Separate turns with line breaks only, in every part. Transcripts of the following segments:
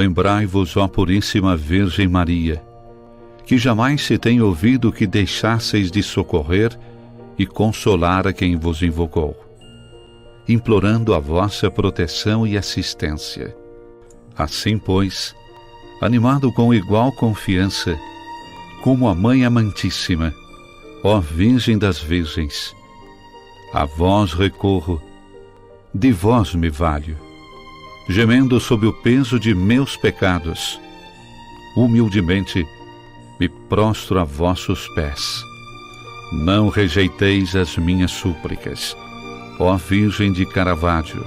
Lembrai-vos, ó Puríssima Virgem Maria, que jamais se tem ouvido que deixasseis de socorrer e consolar a quem vos invocou, implorando a vossa proteção e assistência. Assim, pois, animado com igual confiança, como a Mãe Amantíssima, ó Virgem das Virgens, a vós recorro, de vós me valho, gemendo sob o peso de meus pecados, humildemente me prostro a vossos pés. Não rejeiteis as minhas súplicas, ó Virgem de Caravaggio,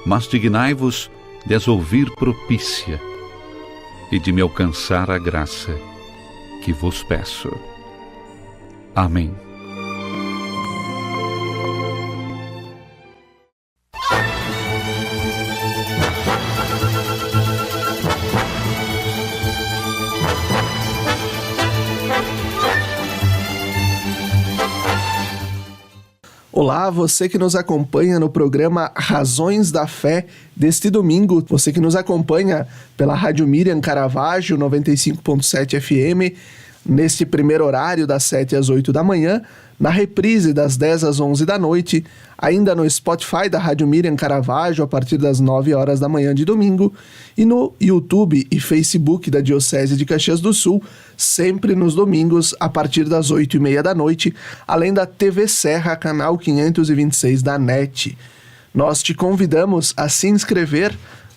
mas dignai-vos de as ouvir propícia e de me alcançar a graça que vos peço. Amém.
Olá, você que nos acompanha no programa Razões da Fé deste domingo, você que nos acompanha pela Rádio Miriam Caravaggio 95.7 FM, neste primeiro horário das 7 às 8 da manhã, na reprise das 10 às 11 da noite, ainda no Spotify da Rádio Miriam Caravaggio a partir das 9 horas da manhã de domingo e no YouTube e Facebook da Diocese de Caxias do Sul, sempre nos domingos a partir das 8h30 da noite, além da TV Serra, canal 526 da NET. Nós te convidamos a se inscrever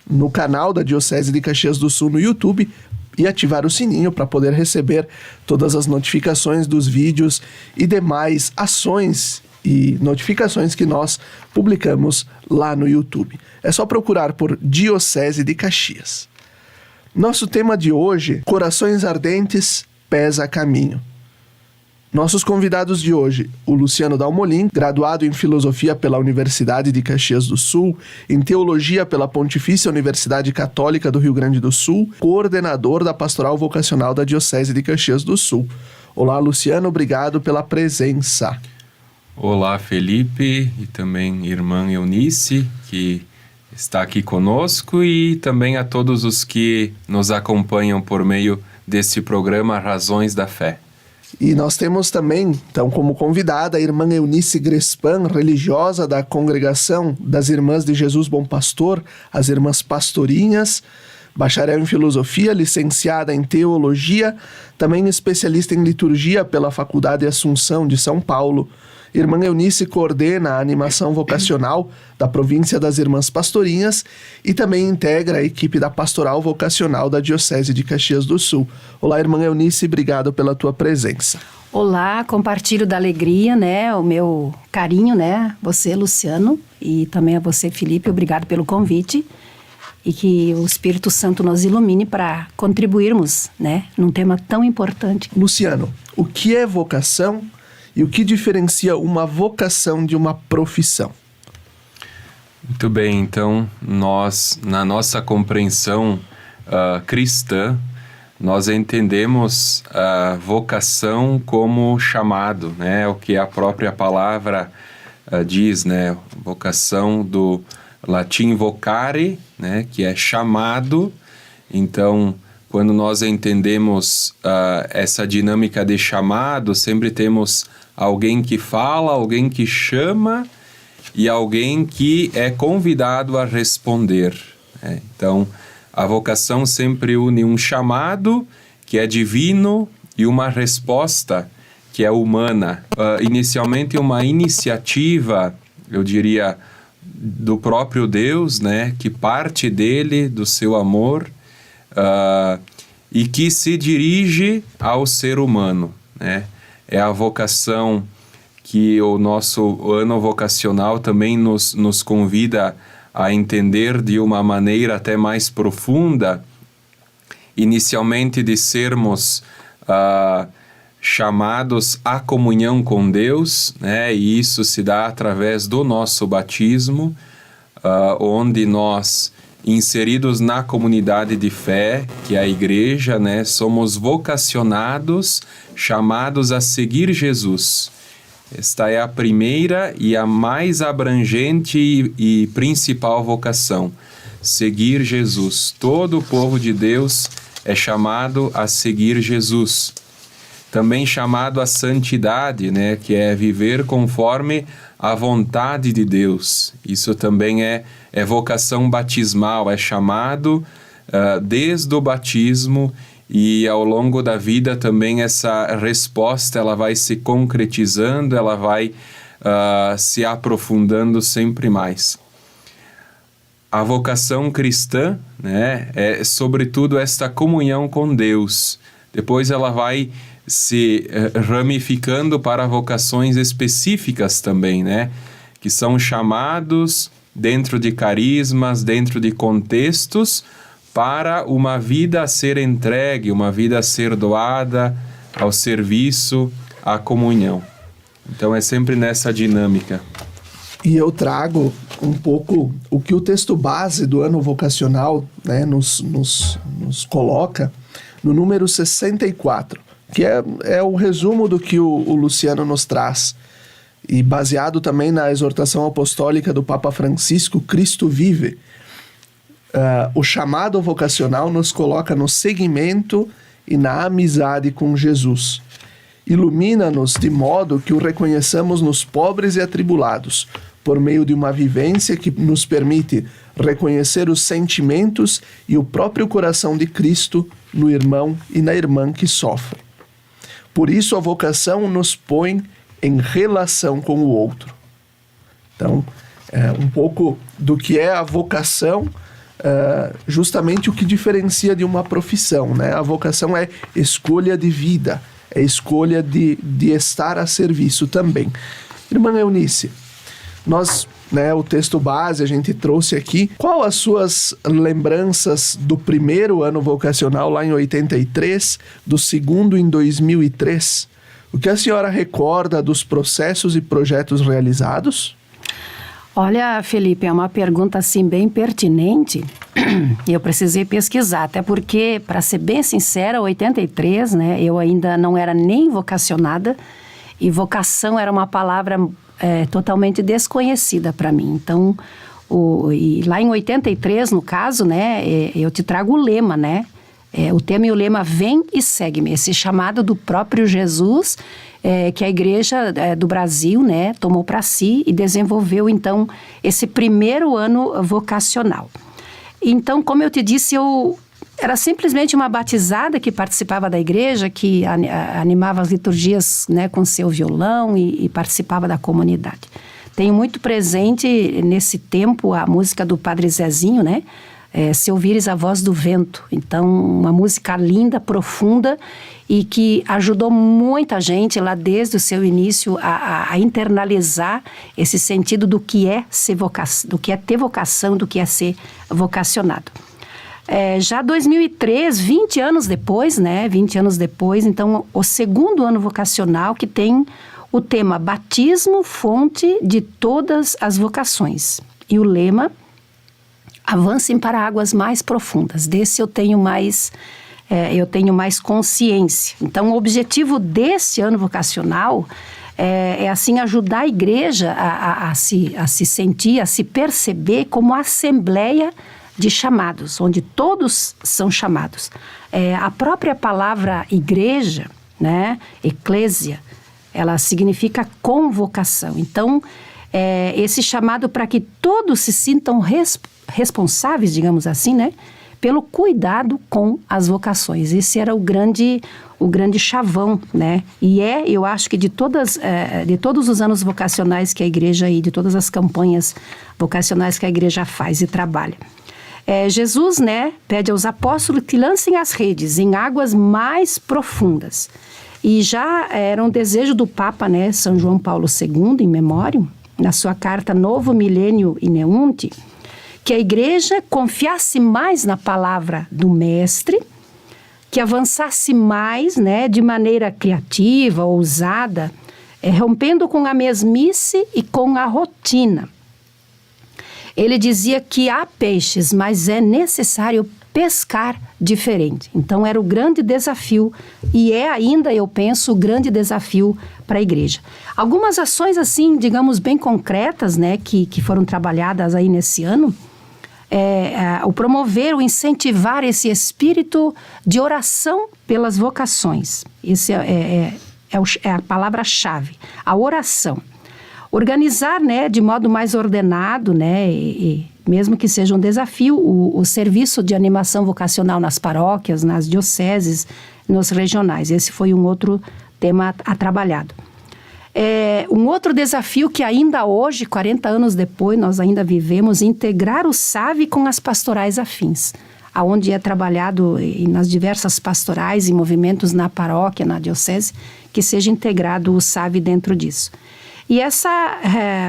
no canal da Diocese de Caxias do Sul no YouTube e ativar o sininho para poder receber todas as notificações dos vídeos e demais ações e notificações que nós publicamos lá no YouTube. É só procurar por Diocese de Caxias. Nosso tema de hoje, Corações Ardentes, Pés a Caminho. Nossos convidados de hoje, o Luciano Dalmolin, graduado em Filosofia pela Universidade de Caxias do Sul, em Teologia pela Pontifícia Universidade Católica do Rio Grande do Sul, coordenador da Pastoral Vocacional da Diocese de Caxias do Sul. Olá, Luciano, obrigado pela presença.
Olá, Felipe, e também irmã Eunice, que está aqui conosco, e também a todos os que nos acompanham por meio desse programa Razões da Fé.
E nós temos também, então, como convidada, a irmã Eunice Grespan, religiosa da Congregação das Irmãs de Jesus Bom Pastor, as Irmãs Pastorinhas, bacharel em Filosofia, licenciada em Teologia, também especialista em Liturgia pela Faculdade Assunção de São Paulo. Irmã Eunice coordena a animação vocacional da província das Irmãs Pastorinhas e também integra a equipe da Pastoral Vocacional da Diocese de Caxias do Sul. Olá, irmã Eunice, obrigado pela tua presença.
Olá, compartilho da alegria, né, o meu carinho, né, você, Luciano, e também a você, Felipe, obrigado pelo convite e que o Espírito Santo nos ilumine para contribuirmos, né, num tema tão importante.
Luciano, o que é vocação? E o que diferencia uma vocação de uma profissão?
Muito bem, então nós, na nossa compreensão cristã, nós entendemos a vocação como chamado, né? O que a própria palavra diz, né? Vocação do latim vocare, né? Que é chamado. Então, quando nós entendemos essa dinâmica de chamado, sempre temos alguém que fala, alguém que chama e alguém que é convidado a responder. Né? Então, a vocação sempre une um chamado, que é divino, e uma resposta, que é humana. Inicialmente, uma iniciativa, eu diria, do próprio Deus, né? Que parte dele, do seu amor, e que se dirige ao ser humano, né? É a vocação que o nosso ano vocacional também nos convida a entender de uma maneira até mais profunda, inicialmente de sermos chamados à comunhão com Deus, né? E isso se dá através do nosso batismo, onde nós, inseridos na comunidade de fé, que é a igreja, né, somos vocacionados, chamados a seguir Jesus. Esta é a primeira e a mais abrangente e principal vocação. seguir Jesus. Todo o povo de Deus é chamado a seguir Jesus. Também chamado à santidade, né? Que é viver conforme a vontade de Deus. Isso também é vocação batismal, é chamado desde o batismo, e ao longo da vida também essa resposta ela vai se concretizando, ela vai se aprofundando sempre mais. A vocação cristã, né, é sobretudo esta comunhão com Deus. Depois ela vai se ramificando para vocações específicas também, né, que são chamados dentro de carismas, dentro de contextos, para uma vida a ser entregue, uma vida a ser doada ao serviço, à comunhão. Então é sempre nessa dinâmica.
E eu trago um pouco o que o texto base do ano vocacional, né, nos coloca no número 64, que é o resumo do que o Luciano nos traz. E baseado também na exortação apostólica do Papa Francisco, Cristo vive. O chamado vocacional nos coloca no seguimento e na amizade com Jesus. Ilumina-nos de modo que o reconheçamos nos pobres e atribulados, por meio de uma vivência que nos permite reconhecer os sentimentos e o próprio coração de Cristo no irmão e na irmã que sofrem. Por isso, a vocação nos põe em relação com o outro. Então, um pouco do que é a vocação, justamente o que diferencia de uma profissão, né? A vocação é escolha de vida, é escolha de estar a serviço também. Irmã Eunice, nós, né, o texto base a gente trouxe aqui. Qual as suas lembranças do primeiro ano vocacional lá em 83, do segundo em 2003? O que a senhora recorda dos processos e projetos realizados?
Olha, Felipe, é uma pergunta assim bem pertinente. Eu precisei pesquisar, até porque, para ser bem sincera, 83, né, eu ainda não era nem vocacionada, e vocação era uma palavra totalmente desconhecida para mim. Então, e lá em 83, no caso, né, eu te trago o lema, né? O tema e o lema vem e segue-me. Esse chamado do próprio Jesus, que a Igreja do Brasil, né, tomou para si e desenvolveu, então, esse primeiro ano vocacional. Então, como eu te disse, eu era simplesmente uma batizada que participava da igreja, que animava as liturgias, né, com seu violão e participava da comunidade. Tenho muito presente nesse tempo a música do Padre Zezinho, né? Se Ouvires a Voz do Vento. Então, uma música linda, profunda, e que ajudou muita gente lá desde o seu início a internalizar esse sentido do que é do que é ter vocação, do que é ser vocacionado. Já 2003, 20 anos depois, né? 20 anos depois, então, o segundo ano vocacional, que tem o tema Batismo, fonte de todas as vocações. E o lema, avancem para águas mais profundas. Desse eu tenho mais consciência. Então, o objetivo desse ano vocacional é assim, ajudar a igreja a se sentir, a se perceber como assembleia de chamados, onde todos são chamados. A própria palavra igreja, né, eclésia, ela significa convocação. Então, esse chamado para que todos se sintam responsáveis, digamos assim, né, pelo cuidado com as vocações. Esse era o grande chavão, né? E eu acho que de todos os anos vocacionais que a igreja, e de todas as campanhas vocacionais que a igreja faz e trabalha. Jesus, né, pede aos apóstolos que lancem as redes em águas mais profundas. E já era um desejo do Papa, né, São João Paulo II, em memória, na sua carta Novo Milênio Ineunte, que a igreja confiasse mais na palavra do Mestre, que avançasse mais, né, de maneira criativa, ousada, rompendo com a mesmice e com a rotina. Ele dizia que há peixes, mas é necessário pescar diferente. Então, era o grande desafio, e é ainda, eu penso, o grande desafio para a igreja. Algumas ações, assim, digamos, bem concretas, né, que foram trabalhadas aí nesse ano, o promover, o incentivar esse espírito de oração pelas vocações. Esse é a palavra-chave, a oração. Organizar, né, de modo mais ordenado, né, e mesmo que seja um desafio, o serviço de animação vocacional nas paróquias, nas dioceses, nos regionais. Esse foi um outro tema trabalhado. Um outro desafio que ainda hoje, 40 anos depois, nós ainda vivemos, integrar o SAVE com as pastorais afins, aonde é trabalhado nas diversas pastorais e movimentos na paróquia, na diocese, que seja integrado o SAVE dentro disso. E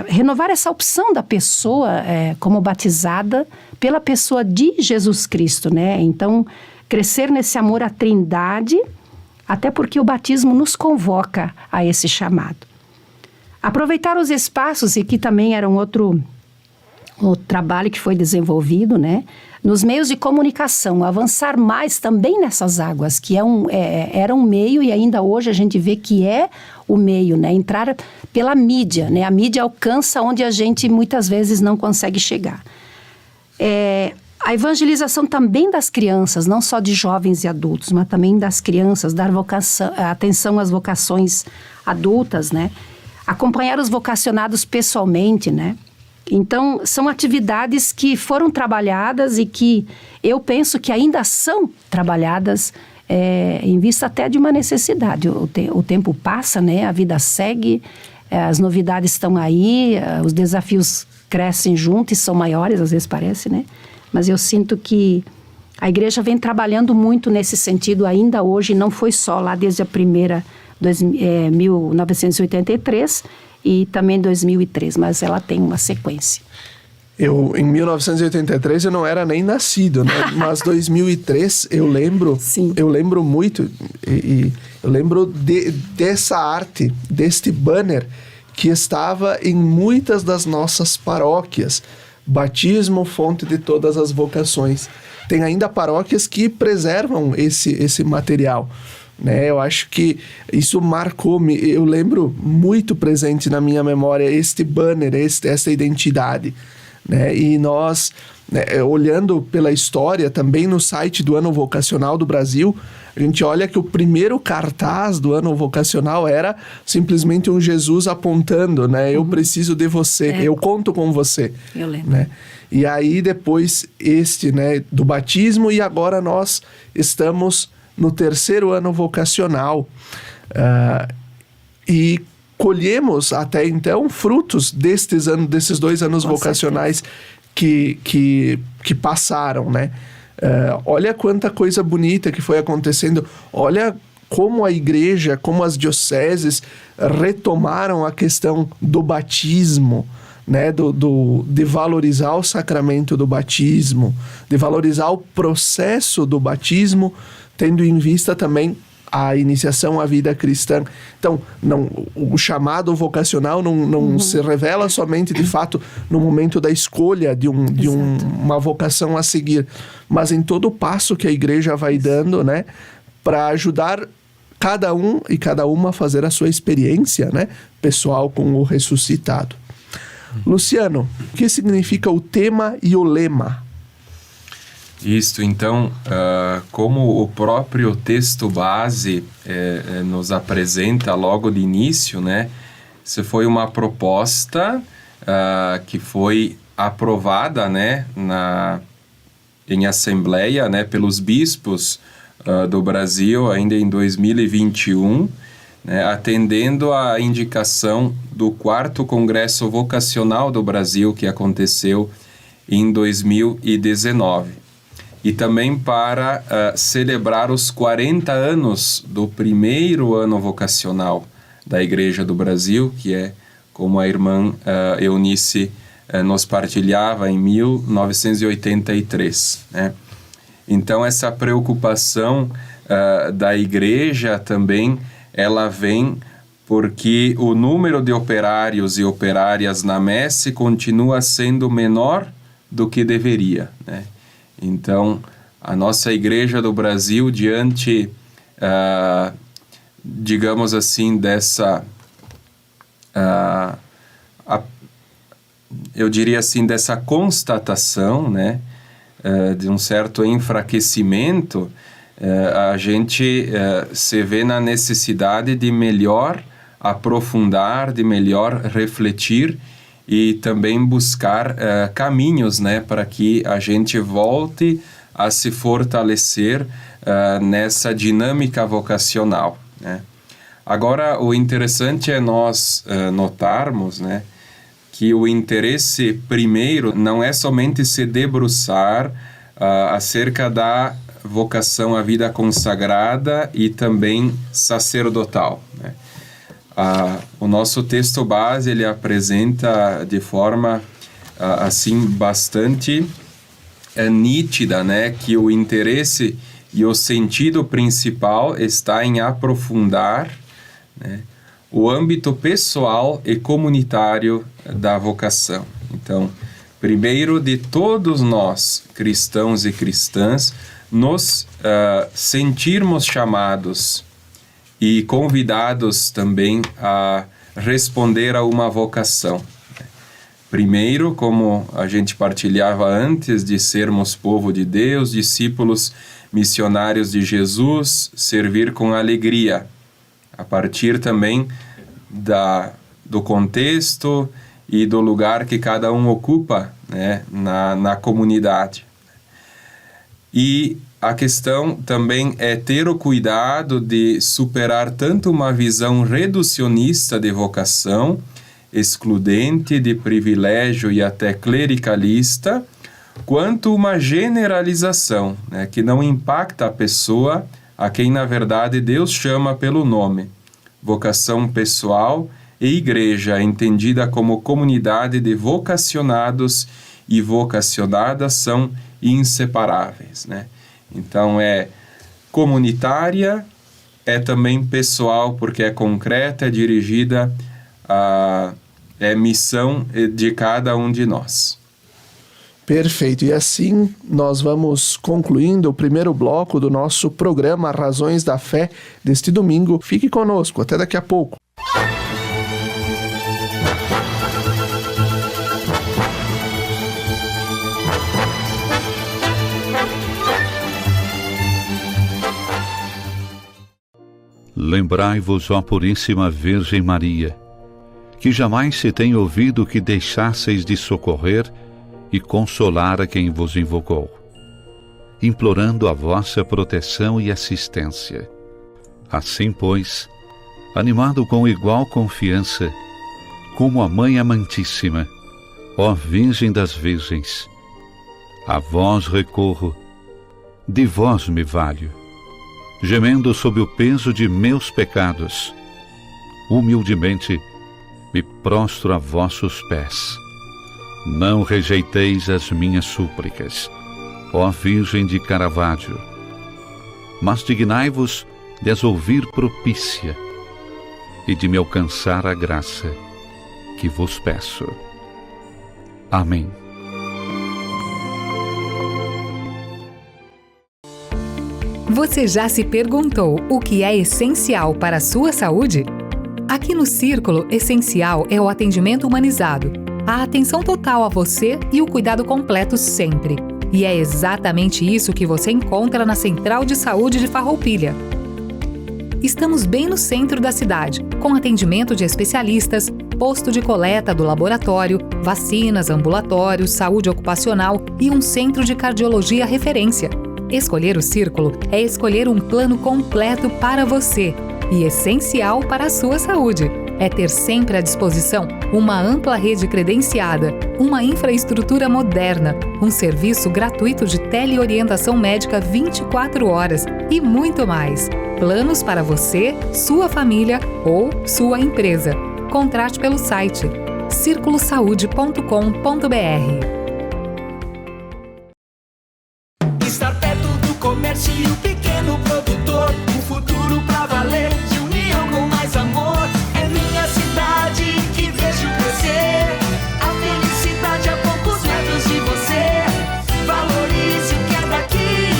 renovar essa opção da pessoa como batizada pela pessoa de Jesus Cristo, né? Então, crescer nesse amor à Trindade, até porque o batismo nos convoca a esse chamado. Aproveitar os espaços, e que também era um outro trabalho que foi desenvolvido, né? Nos meios de comunicação, avançar mais também nessas águas, que era um meio, e ainda hoje a gente vê que é o meio, né? Entrar pela mídia, né? A mídia alcança onde a gente muitas vezes não consegue chegar. A evangelização também das crianças, não só de jovens e adultos, mas também das crianças, dar atenção às vocações adultas, né? Acompanhar os vocacionados pessoalmente, né? Então, são atividades que foram trabalhadas e que eu penso que ainda são trabalhadas em vista até de uma necessidade. O tempo passa, né? A vida segue, as novidades estão aí, os desafios crescem juntos e são maiores, às vezes parece, né? Mas eu sinto que a igreja vem trabalhando muito nesse sentido ainda hoje, não foi só lá desde a primeira 1983 e também 2003, mas ela tem uma sequência.
Em 1983 eu não era nem nascido, né? Mas 2003 eu lembro,
Sim.
Eu lembro muito, e eu lembro dessa arte, deste banner que estava em muitas das nossas paróquias. Batismo, fonte de todas as vocações. Tem ainda paróquias que preservam esse material, né? Eu acho que isso marcou-me. Eu lembro muito presente na minha memória este banner, essa identidade, né? E nós, né, olhando pela história, também no site do Ano Vocacional do Brasil, a gente olha que o primeiro cartaz do Ano Vocacional era simplesmente um Jesus apontando, né? Eu preciso de você, eu conto com você.
Eu lembro.
Né? E aí depois né, do batismo, e agora nós estamos no 3º ano vocacional. E colhemos até então frutos desses 2 anos
Com
vocacionais que passaram, né? Olha quanta coisa bonita que foi acontecendo. Olha como a igreja, como as dioceses retomaram a questão do batismo, né? De valorizar o sacramento do batismo, de valorizar o processo do batismo, tendo em vista também a iniciação à vida cristã. Então, o chamado vocacional não se revela somente, de fato, no momento da escolha de uma vocação a seguir, mas em todo o passo que a igreja vai dando, né, para ajudar cada um e cada uma a fazer a sua experiência, né, pessoal com o ressuscitado. Luciano, o que significa o tema e o lema?
Isto, então, como o próprio texto base nos apresenta logo de início, né? Isso foi uma proposta que foi aprovada, né, em assembleia, né, pelos bispos do Brasil ainda em 2021, né, atendendo à indicação do 4º Congresso Vocacional do Brasil, que aconteceu em 2019. E também para celebrar os 40 anos do primeiro ano vocacional da Igreja do Brasil, que é como a irmã Eunice nos partilhava em 1983, né? Então, essa preocupação da Igreja também, ela vem porque o número de operários e operárias na messe continua sendo menor do que deveria, né? Então, a nossa Igreja do Brasil, diante, digamos assim, eu diria assim, dessa constatação, né, de um certo enfraquecimento, a gente se vê na necessidade de melhor aprofundar, de melhor refletir e também buscar caminhos, né, para que a gente volte a se fortalecer nessa dinâmica vocacional, né. Agora, o interessante é nós notarmos, né, que o interesse primeiro não é somente se debruçar acerca da vocação à vida consagrada e também sacerdotal, né. O nosso texto base, ele apresenta de forma assim bastante nítida, né, que o interesse e o sentido principal está em aprofundar, né, o âmbito pessoal e comunitário da vocação. Então, primeiro de todos nós, cristãos e cristãs, nos sentirmos chamados e convidados também a responder a uma vocação. Primeiro, como a gente partilhava antes, de sermos povo de Deus, discípulos missionários de Jesus, servir com alegria, a partir também do contexto e do lugar que cada um ocupa, né, na comunidade. E a questão também é ter o cuidado de superar tanto uma visão reducionista de vocação, excludente, de privilégio e até clericalista, quanto uma generalização, né, que não impacta a pessoa a quem, na verdade, Deus chama pelo nome. Vocação pessoal e igreja, entendida como comunidade de vocacionados e vocacionadas, são inseparáveis, né? Então, é comunitária, é também pessoal, porque é concreta, é dirigida é missão de cada um de nós.
Perfeito. E assim nós vamos concluindo o primeiro bloco do nosso programa Razões da Fé deste domingo. Fique conosco. Até daqui a pouco.
Lembrai-vos, ó Puríssima Virgem Maria, que jamais se tem ouvido que deixasseis de socorrer e consolar a quem vos invocou, implorando a vossa proteção e assistência. Assim, pois, animado com igual confiança, como a Mãe Amantíssima, ó Virgem das Virgens, a vós recorro, de vós me valho, gemendo sob o peso de meus pecados, humildemente me prostro a vossos pés. Não rejeiteis as minhas súplicas, ó Virgem de Caravaggio, mas dignai-vos de as ouvir propícia e de me alcançar a graça que vos peço. Amém.
Você já se perguntou o que é essencial para a sua saúde? Aqui no Círculo, essencial é o atendimento humanizado, a atenção total a você e o cuidado completo sempre. E é exatamente isso que você encontra na Central de Saúde de Farroupilha. Estamos bem no centro da cidade, com atendimento de especialistas, posto de coleta do laboratório, vacinas, ambulatório, saúde ocupacional e um centro de cardiologia referência. Escolher o Círculo é escolher um plano completo para você e essencial para a sua saúde. É ter sempre à disposição uma ampla rede credenciada, uma infraestrutura moderna, um serviço gratuito de teleorientação médica 24 horas e muito mais. Planos para você, sua família ou sua empresa. Contrate pelo site circulosaude.com.br.
Estar perto do comércio e o pequeno produtor, um futuro pra valer, de união com mais amor. É minha cidade que vejo crescer, a felicidade a poucos metros de você. Valorize o que é daqui,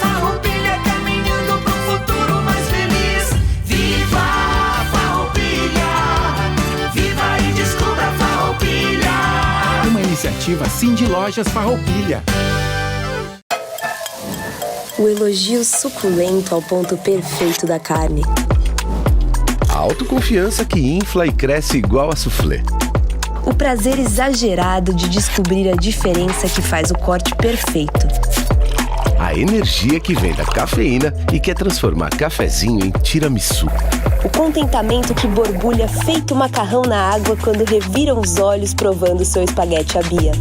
Farroupilha caminhando pro futuro mais feliz. Viva Farroupilha, viva e descubra Farroupilha.
Cooperativa Cindy Lojas Farroupilha.
O elogio suculento ao ponto perfeito da carne.
A autoconfiança que infla e cresce igual a soufflé.
O prazer exagerado de descobrir a diferença que faz o corte perfeito.
A energia que vem da cafeína e quer transformar cafezinho em tiramisu.
O contentamento que borbulha feito macarrão na água quando reviram os olhos provando seu espaguete à Bia.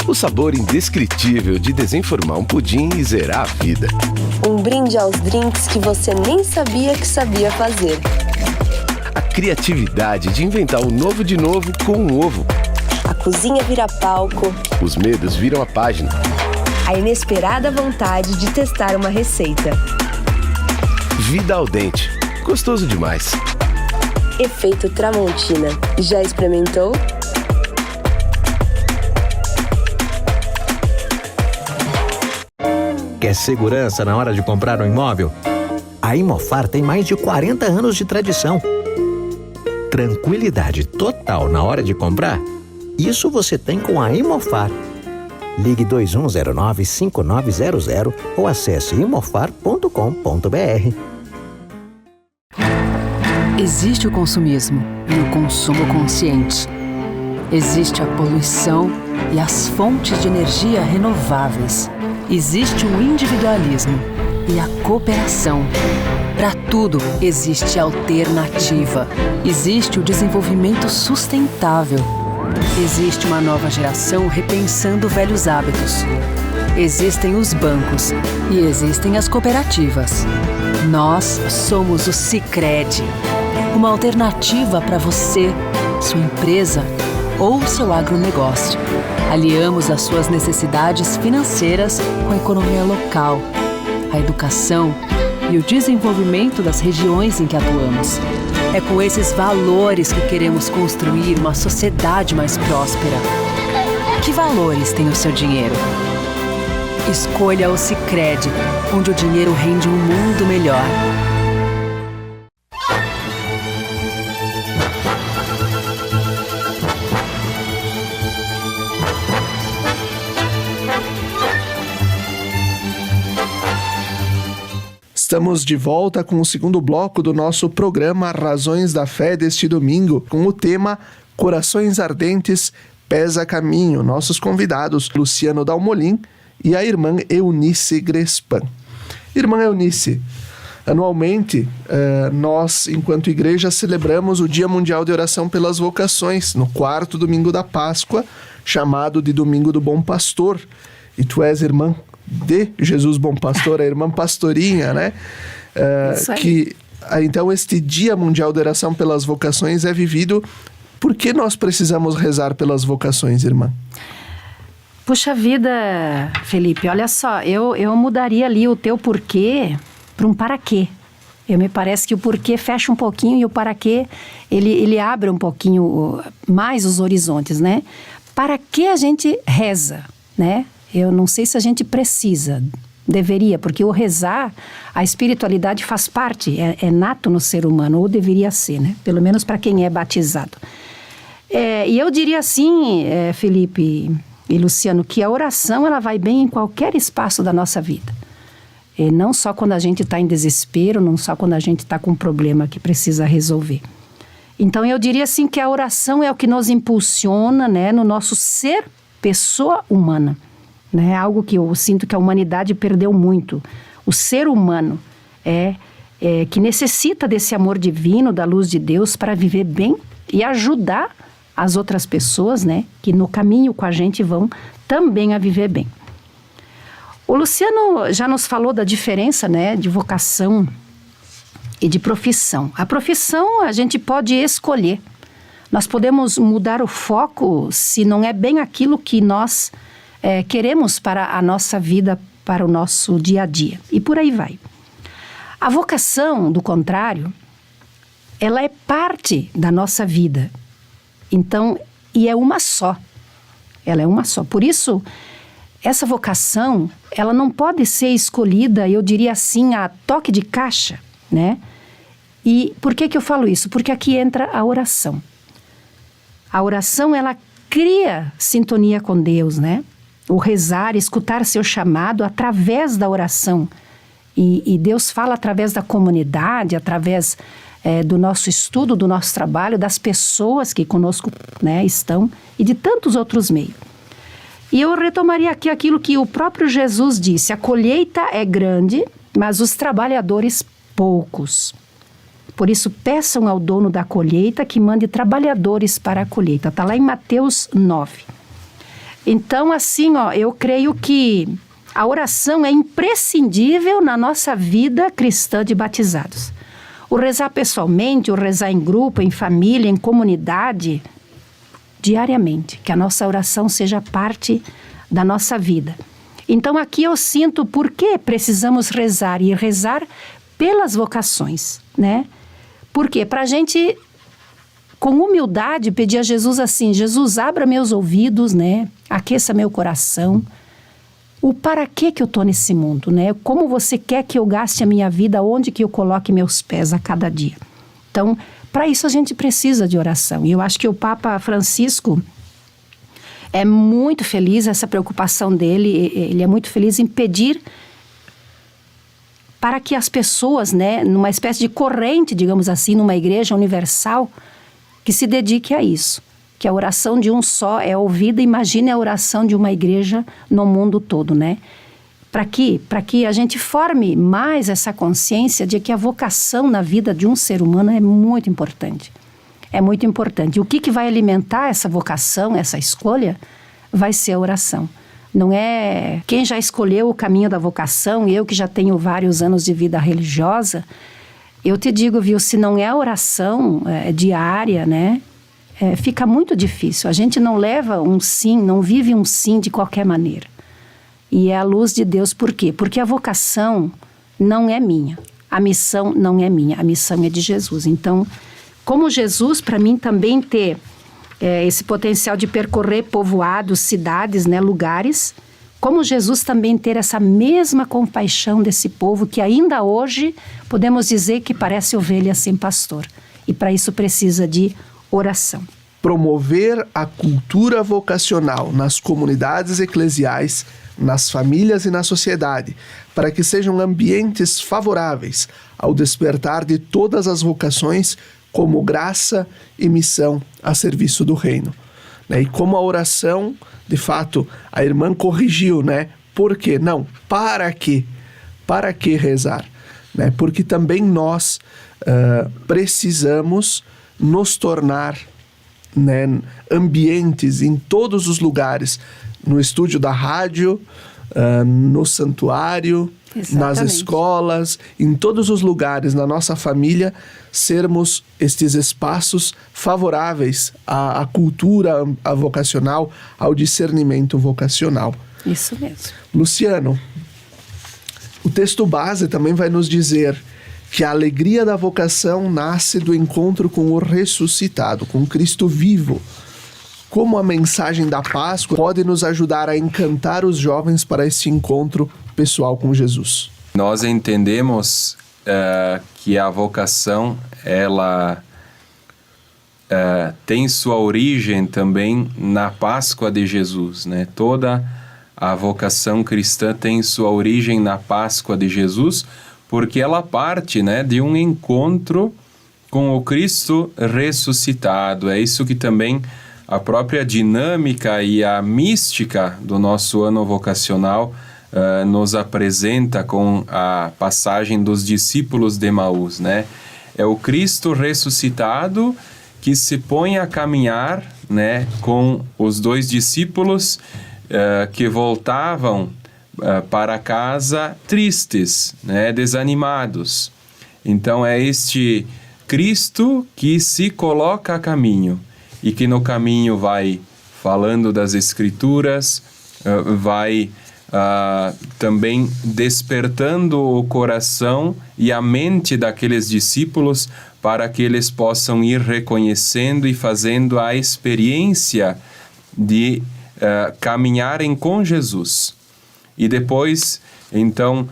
O sabor indescritível de desenformar um pudim e zerar a vida.
Um brinde aos drinks que você nem sabia que sabia fazer.
A criatividade de inventar o novo de novo com um ovo.
A cozinha vira palco.
Os medos viram a página.
A inesperada vontade de testar uma receita.
Vida al dente. Gostoso demais.
Efeito Tramontina. Já experimentou?
Quer segurança na hora de comprar um imóvel? A Imofar tem mais de 40 anos de tradição. Tranquilidade total na hora de comprar? Isso você tem com a Imofar. Ligue 2109-5900 ou acesse imofar.com.br.
Existe o consumismo e o consumo consciente. Existe a poluição e as fontes de energia renováveis. Existe o individualismo e a cooperação. Para tudo existe alternativa. Existe o desenvolvimento sustentável. Existe uma nova geração repensando velhos hábitos. Existem os bancos e existem as cooperativas. Nós somos o Sicredi, uma alternativa para você, sua empresa ou seu agronegócio. Aliamos as suas necessidades financeiras com a economia local, a educação e o desenvolvimento das regiões em que atuamos. É com esses valores que queremos construir uma sociedade mais próspera. Que valores tem o seu dinheiro? Escolha o Sicredi, onde o dinheiro rende um mundo melhor.
Estamos de volta com o segundo bloco do nosso programa Razões da Fé deste domingo, com o tema Corações Ardentes, Pesa Caminho. Nossos convidados, Luciano Dalmolin e a irmã Eunice Grespan. Irmã Eunice, anualmente nós, enquanto igreja, celebramos o Dia Mundial de Oração pelas Vocações, no 4º domingo da Páscoa, chamado de Domingo do Bom Pastor. E tu és irmã de Jesus Bom Pastor, a irmã Pastorinha, né? Então, este Dia Mundial de Oração pelas Vocações é vivido. Por que nós precisamos rezar pelas vocações, irmã?
Puxa vida, Felipe, olha só, eu mudaria ali o teu porquê para um para quê. Me parece que o porquê fecha um pouquinho e o para quê, ele abre um pouquinho mais os horizontes, né? Para que a gente reza, né? Eu não sei se a gente precisa, deveria, porque o rezar, a espiritualidade faz parte, é nato no ser humano, ou deveria ser, né? Pelo menos para quem é batizado. E eu diria assim, Felipe e Luciano, que a oração ela vai bem em qualquer espaço da nossa vida. E não só quando a gente está em desespero, não só quando a gente está com um problema que precisa resolver. Então eu diria assim que a oração é o que nos impulsiona, né, no nosso ser pessoa humana. Né? Algo que eu sinto que a humanidade perdeu muito. O ser humano que necessita desse amor divino, da luz de Deus para viver bem e ajudar as outras pessoas, né, que no caminho com a gente vão também a viver bem. O Luciano já nos falou da diferença, né, de vocação e de profissão. A profissão a gente pode escolher. Nós podemos mudar o foco se não é bem aquilo que nós queremos para a nossa vida, para o nosso dia a dia. E por aí vai. A vocação, do contrário, ela é parte da nossa vida. Então, e é uma só. Ela é uma só. Por isso, essa vocação, ela não pode ser escolhida, eu diria assim, a toque de caixa, né? E por que eu falo isso? Porque aqui entra a oração. A oração, ela cria sintonia com Deus, né? O rezar, escutar seu chamado através da oração. E Deus fala através da comunidade, através do nosso estudo, do nosso trabalho, das pessoas que conosco, né, estão e de tantos outros meios. E eu retomaria aqui aquilo que o próprio Jesus disse: a colheita é grande, mas os trabalhadores poucos. Por isso, peçam ao dono da colheita que mande trabalhadores para a colheita. Está lá em Mateus 9. Então, assim, eu creio que a oração é imprescindível na nossa vida cristã de batizados. O rezar pessoalmente, o rezar em grupo, em família, em comunidade, diariamente. Que a nossa oração seja parte da nossa vida. Então, aqui eu sinto por que precisamos rezar e rezar pelas vocações, né? Por quê? Para a gente, com humildade, pedir a Jesus assim: Jesus, abra meus ouvidos, né? Aqueça meu coração. O para que eu estou nesse mundo, né? Como você quer que eu gaste a minha vida, onde que eu coloque meus pés a cada dia. Então, para isso a gente precisa de oração. E eu acho que o Papa Francisco é muito feliz, essa preocupação dele, ele é muito feliz em pedir para que as pessoas, né, numa espécie de corrente, digamos assim, numa igreja universal, que se dedique a isso. Que a oração de um só é ouvida. Imagine a oração de uma igreja no mundo todo, né? Para que a gente forme mais essa consciência de que a vocação na vida de um ser humano é muito importante. É muito importante. E o que vai alimentar essa vocação, essa escolha, vai ser a oração. Não é quem já escolheu o caminho da vocação, eu que já tenho vários anos de vida religiosa, eu te digo, viu, se não é a oração diária, né? Fica muito difícil. A gente não leva um sim, não vive um sim de qualquer maneira. E é a luz de Deus. Por quê? Porque a vocação não é minha. A missão não é minha. A missão é de Jesus. Então, como Jesus, para mim, também ter esse potencial de percorrer povoados, cidades, né, lugares, como Jesus também ter essa mesma compaixão desse povo que ainda hoje podemos dizer que parece ovelha sem pastor. E para isso precisa de oração.
Promover a cultura vocacional nas comunidades eclesiais, nas famílias e na sociedade, para que sejam ambientes favoráveis ao despertar de todas as vocações como graça e missão a serviço do reino. E como a oração, de fato, a irmã corrigiu, né? Por quê? Não, para quê? Para que rezar? Né? Porque também nós precisamos nos tornar, né, ambientes em todos os lugares, no estúdio da rádio, no santuário, exatamente, nas escolas, em todos os lugares, na nossa família, sermos estes espaços favoráveis à cultura vocacional, ao discernimento vocacional.
Isso mesmo.
Luciano, o texto base também vai nos dizer que a alegria da vocação nasce do encontro com o ressuscitado, com Cristo vivo. Como a mensagem da Páscoa pode nos ajudar a encantar os jovens para esse encontro pessoal com Jesus?
Nós entendemos que a vocação, ela tem sua origem também na Páscoa de Jesus, né? Toda a vocação cristã tem sua origem na Páscoa de Jesus, porque ela parte, né, de um encontro com o Cristo ressuscitado. É isso que também a própria dinâmica e a mística do nosso ano vocacional nos apresenta com a passagem dos discípulos de Emaús, né? É o Cristo ressuscitado que se põe a caminhar, né, com os dois discípulos que voltavam para casa tristes, né, desanimados. Então é este Cristo que se coloca a caminho e que no caminho vai falando das Escrituras, vai também despertando o coração e a mente daqueles discípulos para que eles possam ir reconhecendo e fazendo a experiência de caminharem com Jesus. E depois, então,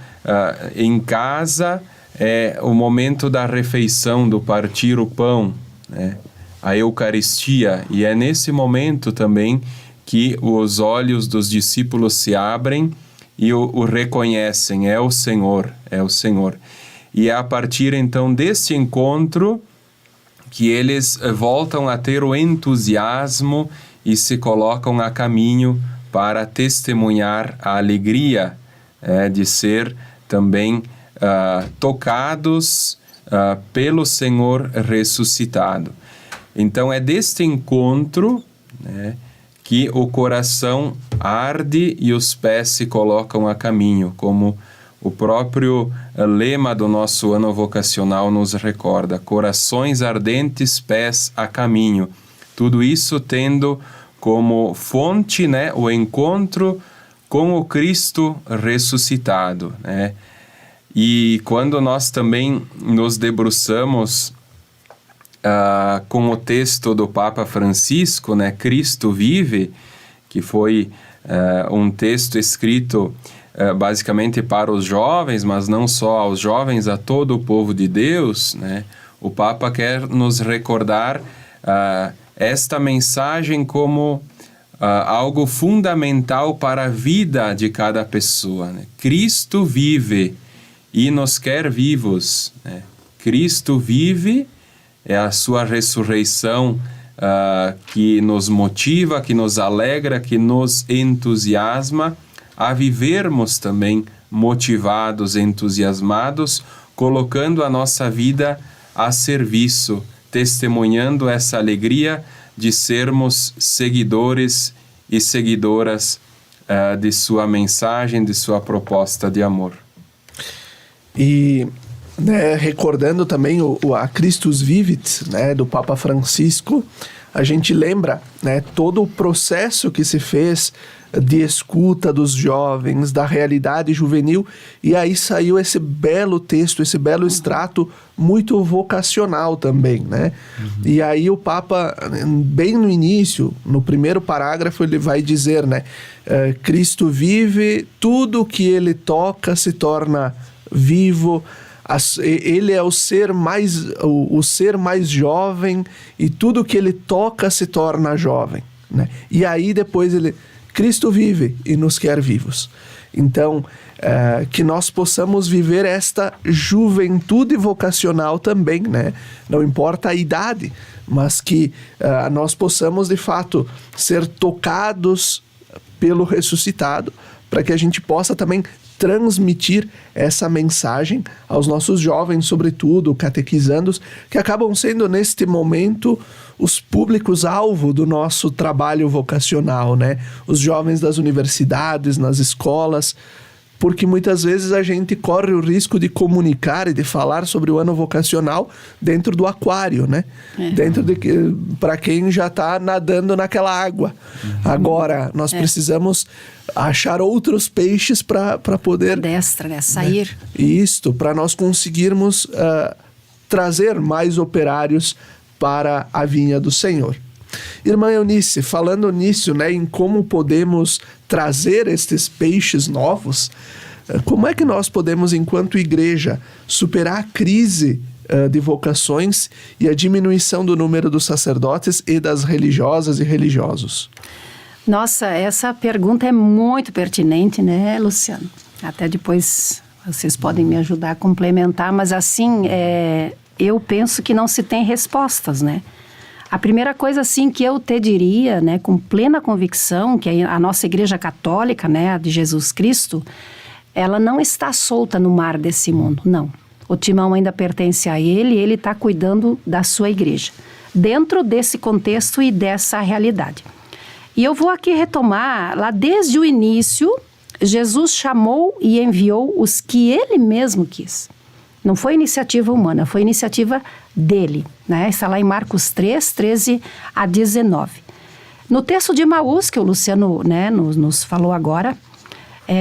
em casa, é o momento da refeição, do partir o pão, né? a Eucaristia, e é nesse momento também que os olhos dos discípulos se abrem e o reconhecem, é o Senhor. E é a partir então desse encontro que eles voltam a ter o entusiasmo e se colocam a caminho para testemunhar a alegria de ser também tocados pelo Senhor ressuscitado. Então é deste encontro, né, que o coração arde e os pés se colocam a caminho, como o próprio lema do nosso ano vocacional nos recorda: corações ardentes, pés a caminho. Tudo isso tendo como fonte, né, o encontro com o Cristo ressuscitado, né? E quando nós também nos debruçamos com o texto do Papa Francisco, né, Cristo vive, que foi um texto escrito basicamente para os jovens, mas não só aos jovens, a todo o povo de Deus, né? O Papa quer nos recordar esta mensagem como algo fundamental para a vida de cada pessoa, né? Cristo vive e nos quer vivos, né? Cristo vive, é a sua ressurreição que nos motiva, que nos alegra, que nos entusiasma a vivermos também motivados, entusiasmados, colocando a nossa vida a serviço, testemunhando essa alegria de sermos seguidores e seguidoras de sua mensagem, de sua proposta de amor.
E né, recordando também a Christus Vivit, né, do Papa Francisco, a gente lembra, né, todo o processo que se fez de escuta dos jovens, da realidade juvenil, e aí saiu esse belo texto, esse belo extrato muito vocacional também, né? E aí o Papa, bem no início, no primeiro parágrafo, ele vai dizer, né, Cristo vive, tudo que ele toca se torna vivo, ele é o ser mais jovem, e tudo que ele toca se torna jovem, né? E aí depois Cristo vive e nos quer vivos. Então, que nós possamos viver esta juventude vocacional também, né? Não importa a idade, mas que nós possamos de fato ser tocados pelo ressuscitado, para que a gente possa também transmitir essa mensagem aos nossos jovens, sobretudo catequizandos, que acabam sendo neste momento os públicos-alvo do nosso trabalho vocacional, né? Os jovens das universidades, nas escolas, porque muitas vezes a gente corre o risco de comunicar e de falar sobre o ano vocacional dentro do aquário, né? Para quem já está nadando naquela água. Agora, nós precisamos achar outros peixes para poder...
Destra, né? Sair.
Né? Isto, para nós conseguirmos trazer mais operários para a vinha do Senhor. Irmã Eunice, falando nisso, né, em como podemos trazer estes peixes novos, como é que nós podemos, enquanto igreja, superar a crise de vocações e a diminuição do número dos sacerdotes e das religiosas e religiosos?
Nossa, essa pergunta é muito pertinente, né, Luciano? Até depois vocês podem me ajudar a complementar, mas assim, eu penso que não se tem respostas, né? A primeira coisa, assim, que eu te diria, né, com plena convicção, que a nossa Igreja Católica, né, a de Jesus Cristo, ela não está solta no mar desse mundo, não. O timão ainda pertence a ele está cuidando da sua igreja, dentro desse contexto e dessa realidade. E eu vou aqui retomar, lá desde o início, Jesus chamou e enviou os que ele mesmo quis. Não foi iniciativa humana, foi iniciativa dele, né? Está lá em Marcos 3, 13 a 19. No texto de Emaús, que o Luciano, né, nos falou agora,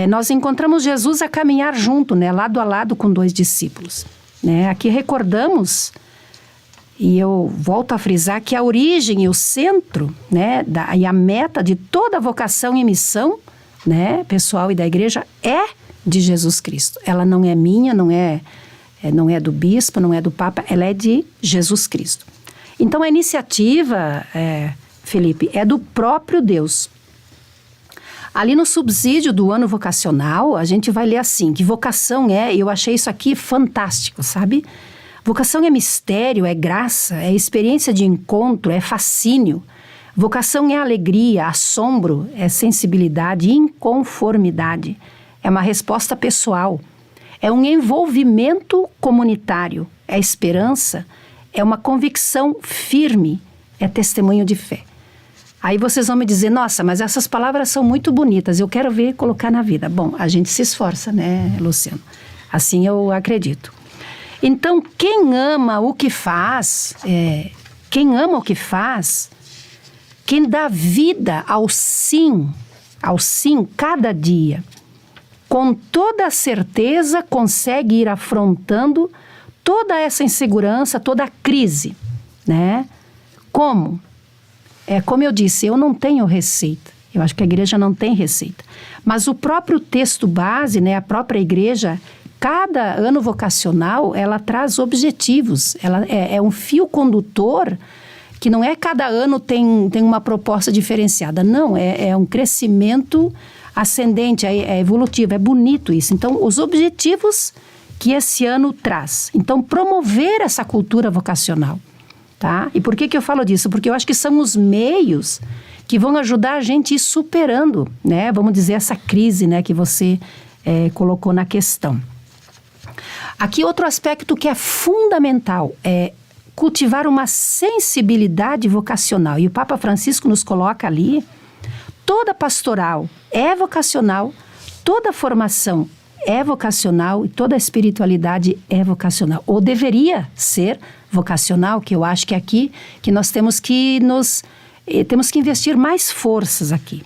nós encontramos Jesus a caminhar junto, né, lado a lado com 2 discípulos. Né? Aqui recordamos, e eu volto a frisar, que a origem e o centro, né, e a meta de toda a vocação e missão, né, pessoal e da igreja, é de Jesus Cristo. Ela não é minha, não é do bispo, não é do papa, ela é de Jesus Cristo. Então, a iniciativa, Felipe, é do próprio Deus. Ali no subsídio do ano vocacional, a gente vai ler assim, que vocação eu achei isso aqui fantástico, sabe? Vocação é mistério, é graça, é experiência de encontro, é fascínio. Vocação é alegria, assombro, é sensibilidade, inconformidade. É uma resposta pessoal, é um envolvimento comunitário, é esperança, é uma convicção firme, é testemunho de fé. Aí vocês vão me dizer, nossa, mas essas palavras são muito bonitas, eu quero ver colocar na vida. Bom, a gente se esforça, né, Luciano? Assim eu acredito. Então, quem ama o que faz, quem dá vida ao sim cada dia, com toda a certeza consegue ir afrontando toda essa insegurança, toda a crise, né? Como? Como eu disse, eu não tenho receita. Eu acho que a igreja não tem receita. Mas o próprio texto base, né, a própria igreja, cada ano vocacional, ela traz objetivos. Ela é um fio condutor que não é cada ano tem uma proposta diferenciada. Não, é um crescimento ascendente, é evolutivo, é bonito isso. Então, os objetivos que esse ano traz. Então, promover essa cultura vocacional. Tá? E por que eu falo disso? Porque eu acho que são os meios que vão ajudar a gente a ir superando, né? Vamos dizer, essa crise, né, que você colocou na questão. Aqui outro aspecto que é fundamental é cultivar uma sensibilidade vocacional. E o Papa Francisco nos coloca ali, toda pastoral é vocacional, toda formação é vocacional e toda espiritualidade é vocacional. Ou deveria ser vocacional, que eu acho que é aqui que nós temos que investir mais forças aqui.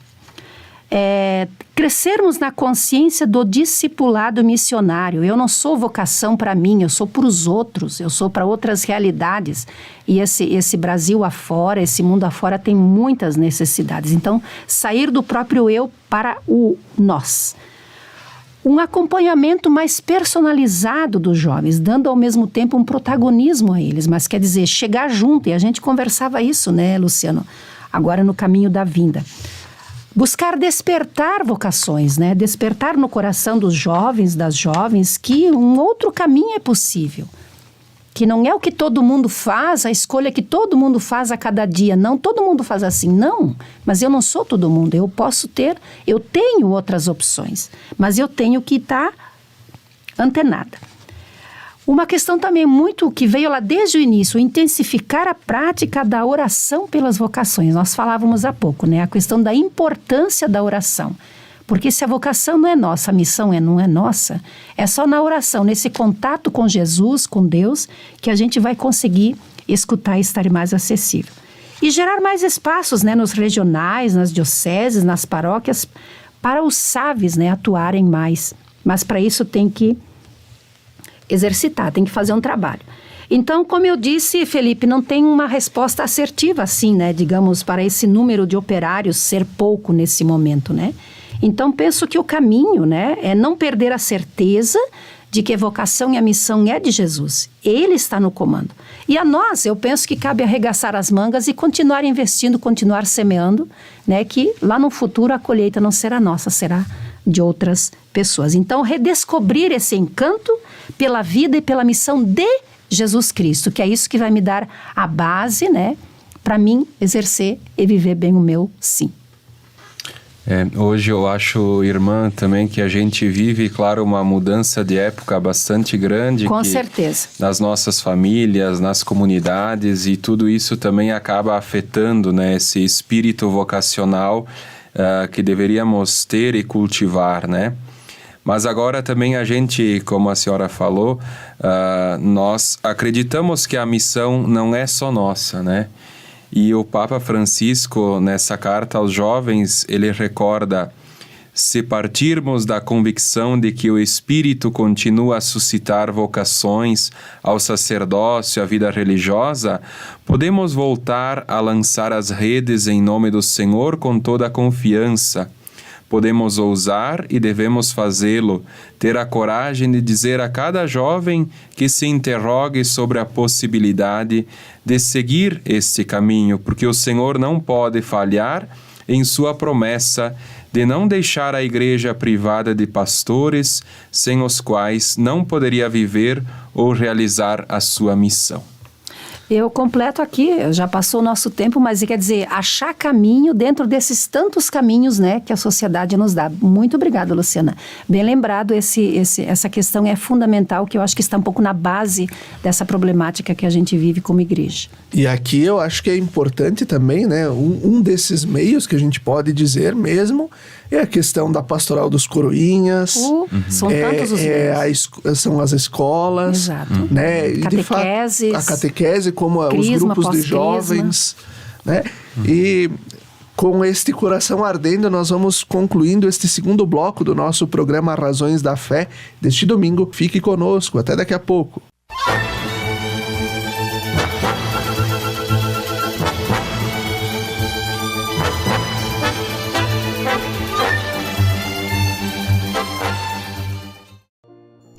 Crescermos na consciência do discipulado missionário. Eu não sou vocação para mim, eu sou para os outros, eu sou para outras realidades. E esse Brasil afora, esse mundo afora tem muitas necessidades. Então, sair do próprio eu para o nós. Um acompanhamento mais personalizado dos jovens, dando ao mesmo tempo um protagonismo a eles, mas quer dizer, chegar junto, e a gente conversava isso, né, Luciano, agora no caminho da vinda. Buscar despertar vocações, né, despertar no coração dos jovens, das jovens, que um outro caminho é possível. Que não é o que todo mundo faz, a escolha que todo mundo faz a cada dia. Não, todo mundo faz assim, não. Mas eu não sou todo mundo, eu tenho outras opções. Mas eu tenho que estar antenada. Uma questão também muito que veio lá desde o início, intensificar a prática da oração pelas vocações. Nós falávamos há pouco, né? A questão da importância da oração. Porque se a vocação não é nossa, a missão não é nossa, é só na oração, nesse contato com Jesus, com Deus, que a gente vai conseguir escutar e estar mais acessível. E gerar mais espaços, né, nos regionais, nas dioceses, nas paróquias, para os SAVs, né, atuarem mais. Mas para isso tem que exercitar, tem que fazer um trabalho. Então, como eu disse, Felipe, não tem uma resposta assertiva assim, né, digamos, para esse número de operários ser pouco nesse momento, né? Então, penso que o caminho, né, é não perder a certeza de que a vocação e a missão é de Jesus. Ele está no comando. E a nós, eu penso que cabe arregaçar as mangas e continuar investindo, continuar semeando, né, que lá no futuro a colheita não será nossa, será de outras pessoas. Então, redescobrir esse encanto pela vida e pela missão de Jesus Cristo, que é isso que vai me dar a base, né, para mim exercer e viver bem o meu sim.
Hoje eu acho, irmã, também que a gente vive, claro, uma mudança de época bastante grande.
Com certeza.
Nas nossas famílias, nas comunidades, e tudo isso também acaba afetando, né, esse espírito vocacional que deveríamos ter e cultivar, né? Mas agora também a gente, como a senhora falou, nós acreditamos que a missão não é só nossa, né? E o Papa Francisco, nessa carta aos jovens, ele recorda: se partirmos da convicção de que o Espírito continua a suscitar vocações ao sacerdócio, à vida religiosa, podemos voltar a lançar as redes em nome do Senhor com toda a confiança, podemos ousar e devemos fazê-lo, ter a coragem de dizer a cada jovem que se interrogue sobre a possibilidade de seguir este caminho, porque o Senhor não pode falhar em sua promessa de não deixar a igreja privada de pastores, sem os quais não poderia viver ou realizar a sua missão.
Eu completo aqui, já passou o nosso tempo, mas quer dizer, achar caminho dentro desses tantos caminhos, né, que a sociedade nos dá. Muito obrigada, Luciana. Bem lembrado, essa questão é fundamental, que eu acho que está um pouco na base dessa problemática que a gente vive como igreja.
E aqui eu acho que é importante também, né, um desses meios que a gente pode dizer mesmo é a questão da pastoral dos coroinhas.
São tantos os meios.
São as escolas.
Exato.
Né? E
Catequeses.
De fato, a catequese, como
Crisma,
os grupos de
pós-crisma.
jovens. Né? E com este coração ardendo, nós vamos concluindo este segundo bloco do nosso programa Razões da Fé deste domingo. Fique conosco. Até daqui a pouco.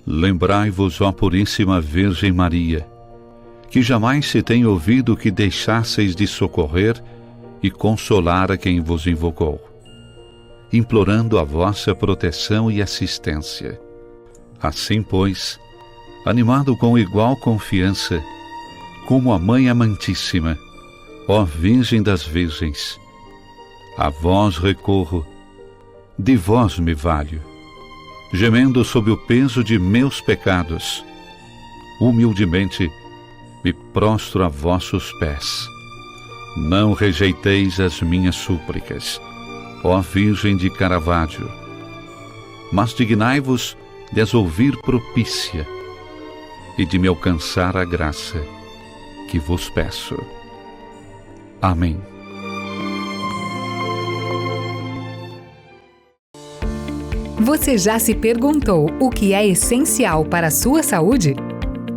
Lembrai-vos, ó Puríssima Virgem Maria, que jamais se tem ouvido que deixasseis de socorrer e consolar a quem vos invocou, implorando a vossa proteção e assistência. Assim, pois, animado com igual confiança, como a Mãe Amantíssima, ó Virgem das Virgens, a vós recorro, de vós me valho, gemendo sob o peso de meus pecados, humildemente me prostro a vossos pés. Não rejeiteis as minhas súplicas, ó Virgem de Caravaggio, mas dignai-vos de as ouvir propícia e de me alcançar a graça que vos peço. Amém.
Você já se perguntou o que é essencial para a sua saúde?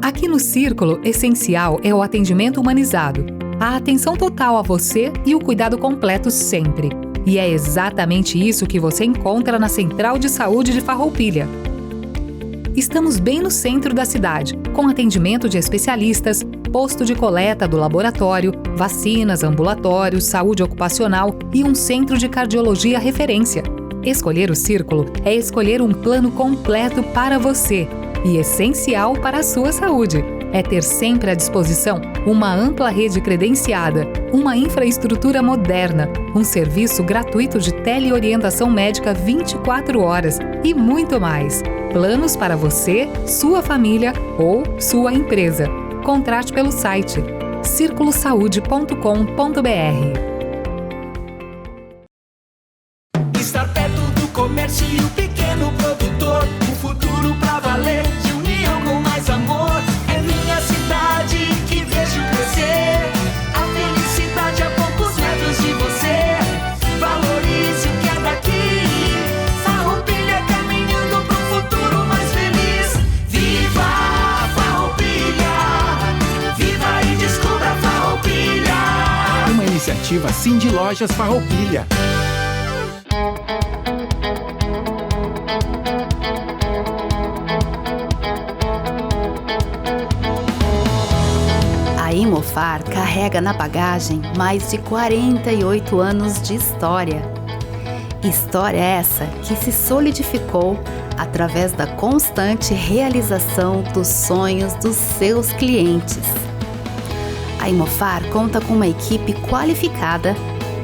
Aqui no Círculo, essencial é o atendimento humanizado, a atenção total a você e o cuidado completo sempre. E é exatamente isso que você encontra na Central de Saúde de Farroupilha. Estamos bem no centro da cidade, com atendimento de especialistas, posto de coleta do laboratório, vacinas, ambulatórios, saúde ocupacional e um centro de cardiologia referência. Escolher o Círculo é escolher um plano completo para você e essencial para a sua saúde. É ter sempre à disposição uma ampla rede credenciada, uma infraestrutura moderna, um serviço gratuito de teleorientação médica 24 horas e muito mais. Planos para você, sua família ou sua empresa. Contrate pelo site circulosaude.com.br.
Estar perto do comércio e o pequeno produtor, um futuro pra valer, de união com mais amor. É minha cidade que vejo crescer, a felicidade a poucos metros de você. Valorize o que é daqui, Farroupilha caminhando pro futuro mais feliz. Viva Farroupilha, viva e descubra Farroupilha.
Uma iniciativa Cindy Lojas Farroupilha.
A Imofar carrega na bagagem mais de 48 anos de história. História essa que se solidificou através da constante realização dos sonhos dos seus clientes. A Imofar conta com uma equipe qualificada,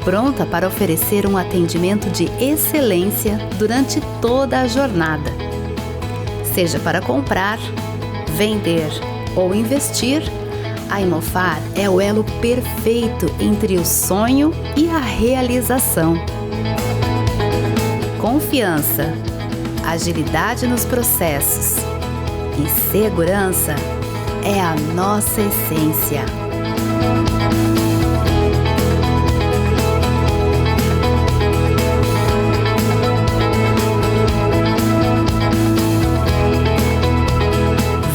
pronta para oferecer um atendimento de excelência durante toda a jornada. Seja para comprar, vender ou investir, a Imofar é o elo perfeito entre o sonho e a realização. Confiança, agilidade nos processos e segurança é a nossa essência.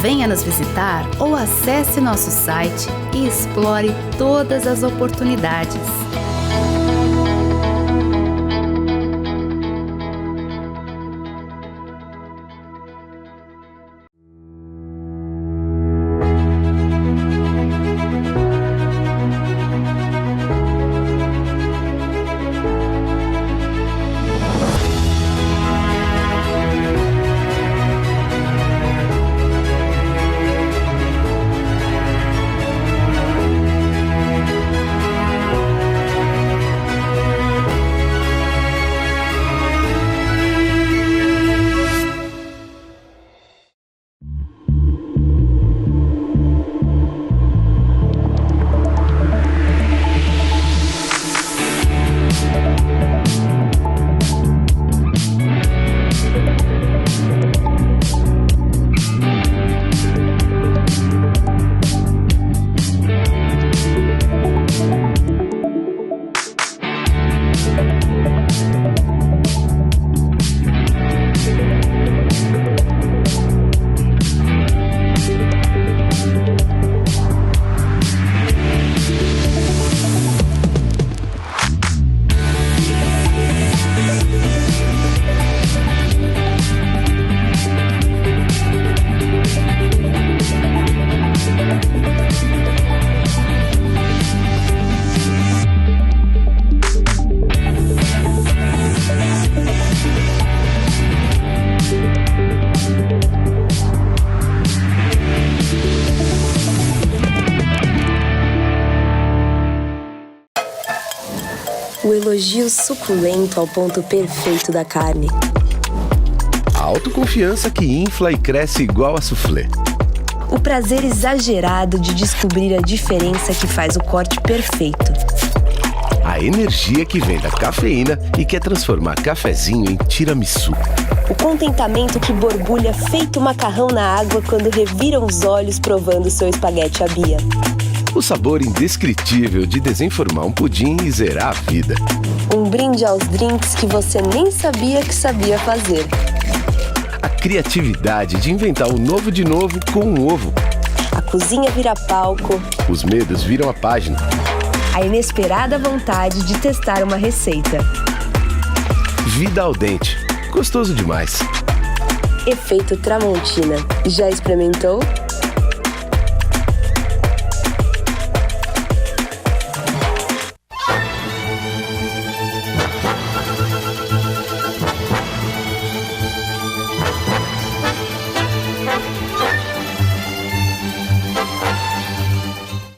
Venha nos visitar ou acesse nosso site e explore todas as oportunidades.
O elogio suculento ao ponto perfeito da carne.
A autoconfiança que infla e cresce igual a soufflé.
O prazer exagerado de descobrir a diferença que faz o corte perfeito.
A energia que vem da cafeína e quer transformar cafezinho em tiramisu.
O contentamento que borbulha feito macarrão na água quando reviram os olhos provando seu espaguete à Bia.
O sabor indescritível de desenformar um pudim e zerar a vida.
Um brinde aos drinks que você nem sabia que sabia fazer.
A criatividade de inventar o novo de novo com um ovo.
A cozinha vira palco.
Os medos viram a página.
A inesperada vontade de testar uma receita.
Vida ao dente. Gostoso demais.
Efeito Tramontina. Já experimentou?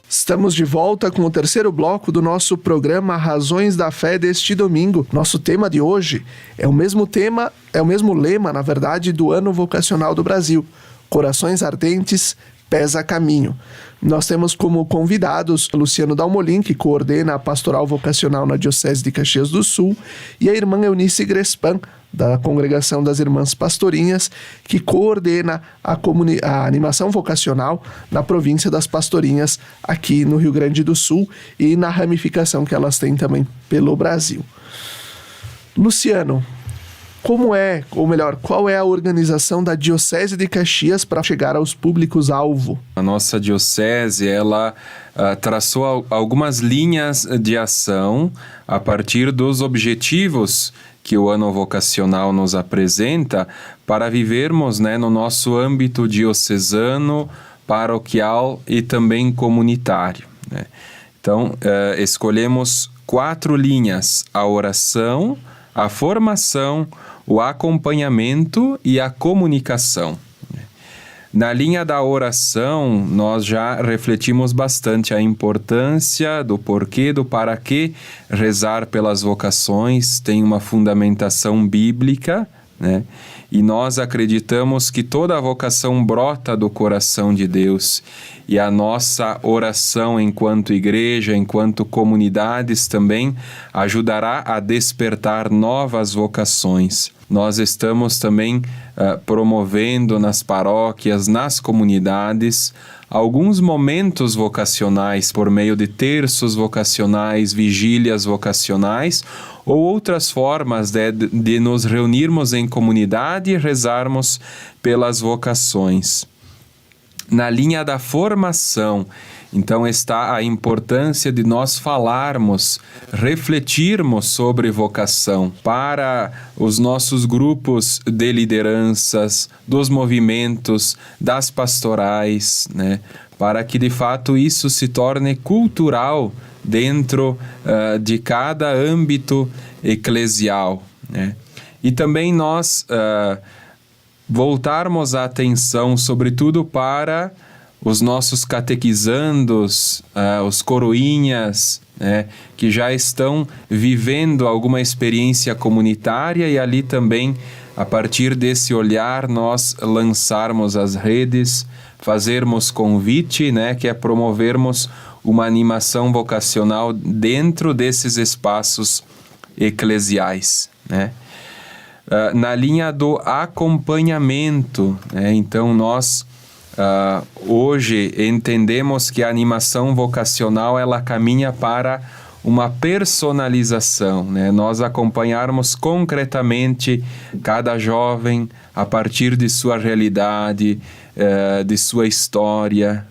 Estamos de volta com o terceiro bloco do nosso programa Razões da Fé deste domingo. Nosso tema de hoje é o mesmo lema, na verdade, do Ano Vocacional do Brasil. Corações ardentes, pés a caminho. Nós temos como convidados Luciano Dalmolin, que coordena a Pastoral Vocacional na Diocese de Caxias do Sul, e a irmã Eunice Grespan, da Congregação das Irmãs Pastorinhas, que coordena a animação vocacional na província das Pastorinhas, aqui no Rio Grande do Sul, e na ramificação que elas têm também pelo Brasil. Luciano, qual é a organização da Diocese de Caxias para chegar aos públicos-alvo?
A nossa diocese, ela traçou algumas linhas de ação a partir dos objetivos que o ano vocacional nos apresenta para vivermos, no nosso âmbito diocesano, paroquial e também comunitário. Então, escolhemos 4 linhas: a oração, a formação, o acompanhamento e a comunicação. Na linha da oração, nós já refletimos bastante a importância do porquê, do para quê rezar pelas vocações. Tem uma fundamentação bíblica, E nós acreditamos que toda vocação brota do coração de Deus. E a nossa oração enquanto igreja, enquanto comunidades também, ajudará a despertar novas vocações. Nós estamos também promovendo nas paróquias, nas comunidades, alguns momentos vocacionais por meio de terços vocacionais, vigílias vocacionais ou outras formas de nos reunirmos em comunidade e rezarmos pelas vocações. Na linha da formação, então, está a importância de nós falarmos, refletirmos sobre vocação para os nossos grupos de lideranças, dos movimentos, das pastorais, para que de fato isso se torne cultural dentro de cada âmbito eclesial. E também nós voltarmos a atenção, sobretudo, para os nossos catequizandos, os coroinhas, que já estão vivendo alguma experiência comunitária, e ali também, a partir desse olhar, nós lançarmos as redes, fazermos convite, que é promovermos uma animação vocacional dentro desses espaços eclesiais, na linha do acompanhamento, então nós hoje entendemos que a animação vocacional ela caminha para uma personalização, nós acompanharmos concretamente cada jovem a partir de sua realidade, de sua história,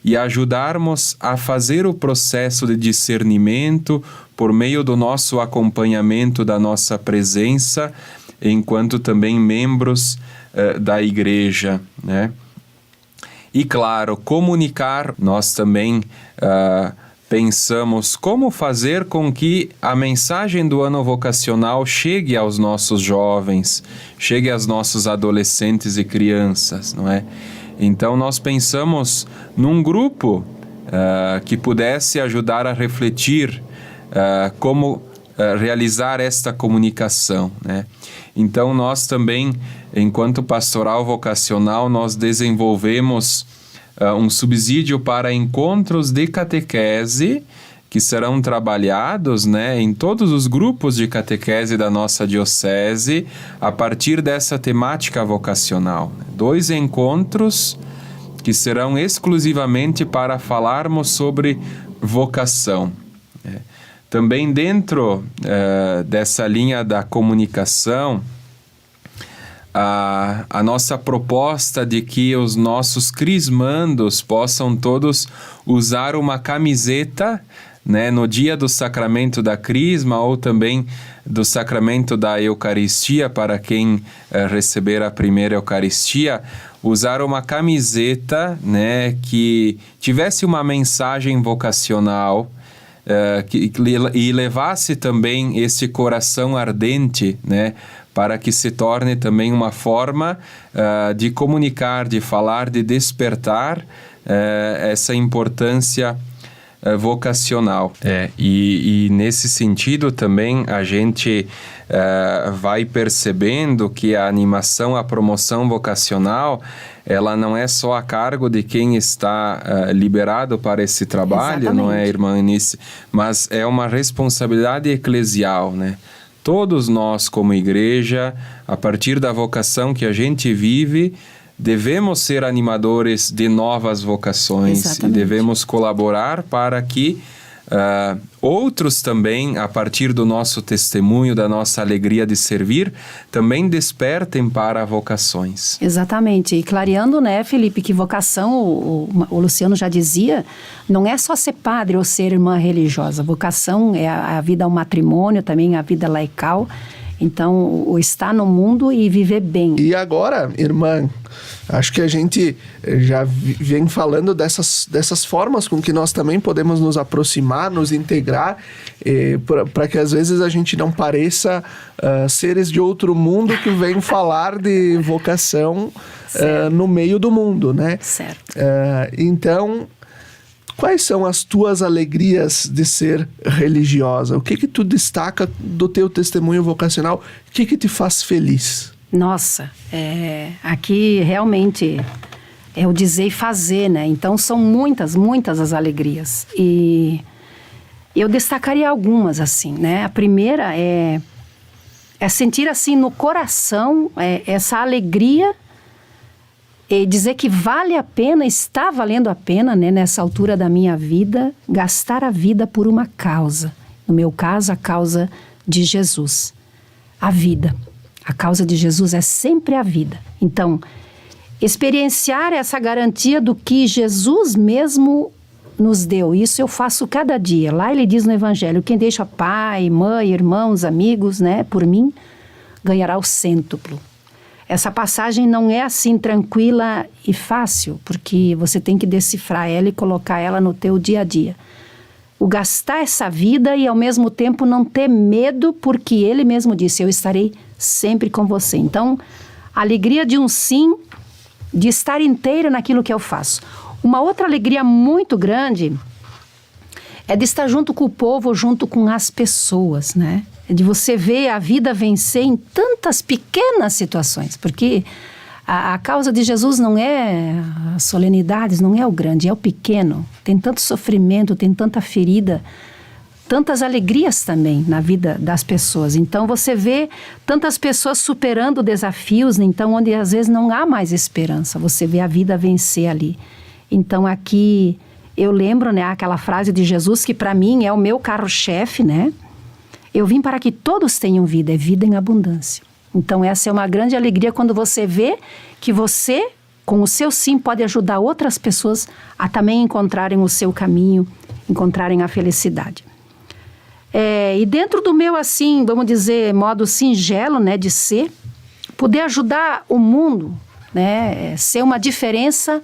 e ajudarmos a fazer o processo de discernimento por meio do nosso acompanhamento, da nossa presença, enquanto também membros da igreja, E, claro, comunicar, nós também pensamos como fazer com que a mensagem do ano vocacional chegue aos nossos jovens, chegue aos nossos adolescentes e crianças, não é? Então, nós pensamos num grupo que pudesse ajudar a refletir como realizar esta comunicação, né? Então, nós também, enquanto pastoral vocacional, nós desenvolvemos um subsídio para encontros de catequese que serão trabalhados, né, em todos os grupos de catequese da nossa diocese a partir dessa temática vocacional. 2 encontros que serão exclusivamente para falarmos sobre vocação. Também dentro dessa linha da comunicação, a nossa proposta de que os nossos crismandos possam todos usar uma camiseta, né, no dia do sacramento da crisma ou também do sacramento da Eucaristia, para quem receber a primeira Eucaristia, usar uma camiseta, né, que tivesse uma mensagem vocacional, e levasse também esse coração ardente, né, para que se torne também uma forma de comunicar, de falar, de despertar essa importância vocacional. E nesse sentido também a gente vai percebendo que a animação, a promoção vocacional, ela não é só a cargo de quem está liberado para esse trabalho. Exatamente. Não é, irmã Eunice? Mas é uma responsabilidade eclesial, né? Todos nós, como igreja, a partir da vocação que a gente vive, devemos ser animadores de novas vocações. Exatamente. E devemos colaborar para que outros também, a partir do nosso testemunho, da nossa alegria de servir, também despertem para vocações.
Exatamente. E clareando, né, Felipe, que vocação, o Luciano já dizia, não é só ser padre ou ser irmã religiosa. Vocação é a vida ao matrimônio, também a vida laical. Então, o estar no mundo e viver bem.
E agora, irmã, acho que a gente já vem falando dessas formas com que nós também podemos nos aproximar, nos integrar, para que às vezes a gente não pareça seres de outro mundo que vêm falar de vocação no meio do mundo, né?
Certo.
Então, quais são as tuas alegrias de ser religiosa? O que tu destaca do teu testemunho vocacional? O que te faz feliz?
Nossa, aqui realmente é o dizer e fazer, né? Então são muitas as alegrias. E eu destacaria algumas, assim, né? A primeira é sentir, assim, no coração essa alegria e dizer que vale a pena, está valendo a pena, né, nessa altura da minha vida, gastar a vida por uma causa. No meu caso, a causa de Jesus. A vida. A causa de Jesus é sempre a vida. Então, experienciar essa garantia do que Jesus mesmo nos deu. Isso eu faço cada dia. Lá ele diz no Evangelho, quem deixa pai, mãe, irmãos, amigos, né, por mim, ganhará o cêntuplo. Essa passagem não é assim tranquila e fácil, porque você tem que decifrar ela e colocar ela no teu dia a dia. O gastar essa vida e ao mesmo tempo não ter medo, porque ele mesmo disse, eu estarei sempre com você. Então, a alegria de um sim, de estar inteira naquilo que eu faço. Uma outra alegria muito grande é de estar junto com o povo, junto com as pessoas, né? De você ver a vida vencer em tantas pequenas situações, porque a causa de Jesus não é as solenidades, não é o grande, é o pequeno. Tem tanto sofrimento, tem tanta ferida, tantas alegrias também na vida das pessoas. Então você vê tantas pessoas superando desafios, então onde às vezes não há mais esperança, você vê a vida vencer ali. Então aqui eu lembro, né, aquela frase de Jesus que para mim é o meu carro-chefe, né? Eu vim para que todos tenham vida, é vida em abundância. Então essa é uma grande alegria quando você vê que você, com o seu sim, pode ajudar outras pessoas a também encontrarem o seu caminho, encontrarem a felicidade. E dentro do meu, assim, vamos dizer, modo singelo, né, de ser, poder ajudar o mundo, né, ser uma diferença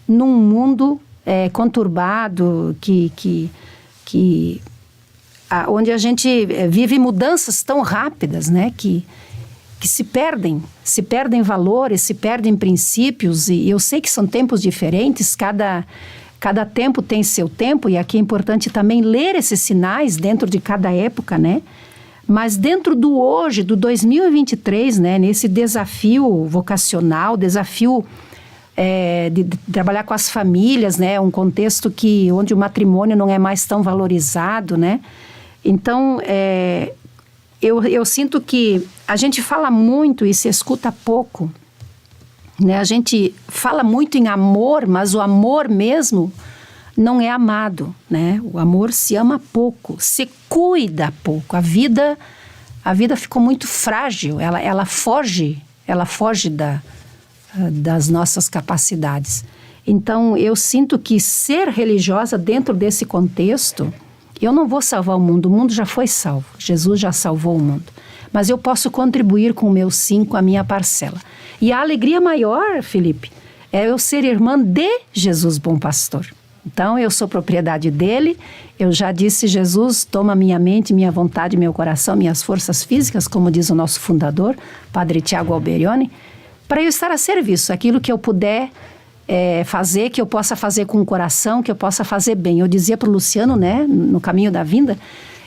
num mundo conturbado, onde a gente vive mudanças tão rápidas, né, que se perdem valores, se perdem princípios, e eu sei que são tempos diferentes, cada tempo tem seu tempo, e aqui é importante também ler esses sinais dentro de cada época, né, Mas dentro do hoje, do 2023, né, nesse desafio vocacional, desafio de trabalhar com as famílias, né, um contexto onde o matrimônio não é mais tão valorizado, né? Então, eu sinto que a gente fala muito e se escuta pouco, né? A gente fala muito em amor, mas o amor mesmo não é amado, né? O amor se ama pouco, se cuida pouco. A vida ficou muito frágil, ela foge das nossas capacidades. Então, eu sinto que ser religiosa dentro desse contexto, eu não vou salvar o mundo já foi salvo, Jesus já salvou o mundo. Mas eu posso contribuir com o meu sim, com a minha parcela. E a alegria maior, Felipe, é eu ser irmã de Jesus Bom Pastor. Então, eu sou propriedade dele. Eu já disse, Jesus, toma minha mente, minha vontade, meu coração, minhas forças físicas, como diz o nosso fundador, Padre Tiago Alberione, para eu estar a serviço. Aquilo que eu puder fazer, que eu possa fazer com o coração, que eu possa fazer bem. Eu dizia para o Luciano, né, no caminho da vinda,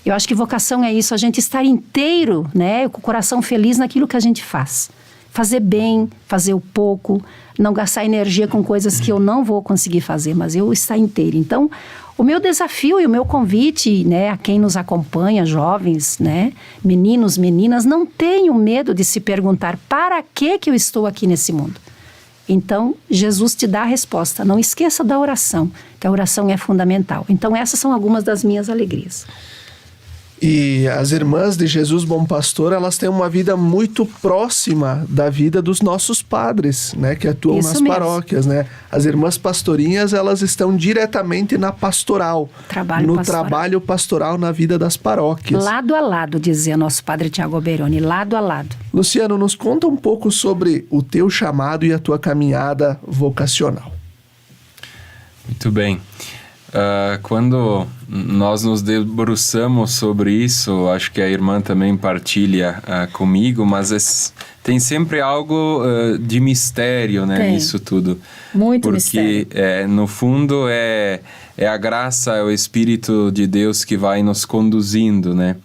eu acho que vocação é isso, a gente estar inteiro, né, com o coração feliz naquilo que a gente faz. Fazer bem, fazer o pouco, não gastar energia com coisas que eu não vou conseguir fazer, mas eu estar inteiro. Então, o meu desafio e o meu convite, né, a quem nos acompanha, jovens, né, meninos, meninas, não tenham medo de se perguntar para que eu estou aqui nesse mundo. Então, Jesus te dá a resposta. Não esqueça da oração, que a oração é fundamental. Então, essas são algumas das minhas alegrias.
E as irmãs de Jesus Bom Pastor, elas têm uma vida muito próxima da vida dos nossos padres, né, que atuam
Isso
nas
mesmo.
paróquias, né? As irmãs pastorinhas, elas estão diretamente na pastoral, trabalho pastoral na vida das paróquias.
Lado a lado, dizia nosso Padre Tiago Alberione, lado a lado.
Luciano, nos conta um pouco sobre o teu chamado e a tua caminhada vocacional.
Muito bem. Quando nós nos debruçamos sobre isso, acho que a irmã também partilha comigo, mas tem sempre algo de mistério, né, nisso tudo.
Muito mistério.
Porque, no fundo, é a graça, é o Espírito de Deus que vai nos conduzindo, né?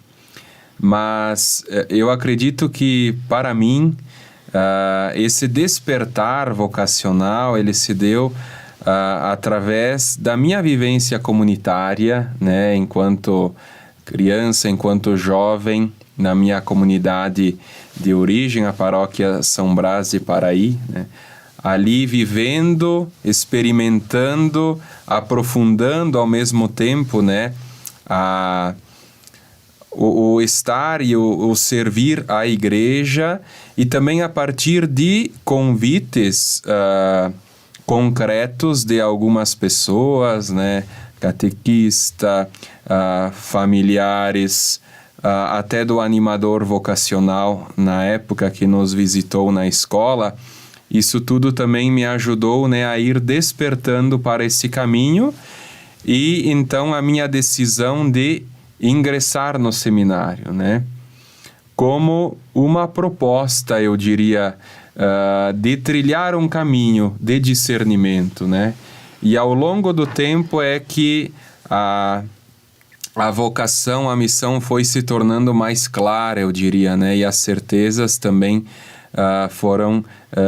Mas eu acredito que, para mim, esse despertar vocacional, ele se deu através da minha vivência comunitária, né, enquanto criança, enquanto jovem, na minha comunidade de origem, a paróquia São Brás de Paraí, né, ali vivendo, experimentando, aprofundando ao mesmo tempo, né, o estar e o servir à igreja, e também a partir de convites concretos de algumas pessoas, né, catequista, familiares, até do animador vocacional na época que nos visitou na escola. Isso tudo também me ajudou, né, a ir despertando para esse caminho, e então a minha decisão de ingressar no seminário, né, como uma proposta, eu diria, de trilhar um caminho de discernimento, né? E ao longo do tempo é que a vocação, a missão foi se tornando mais clara, eu diria, né? E as certezas também foram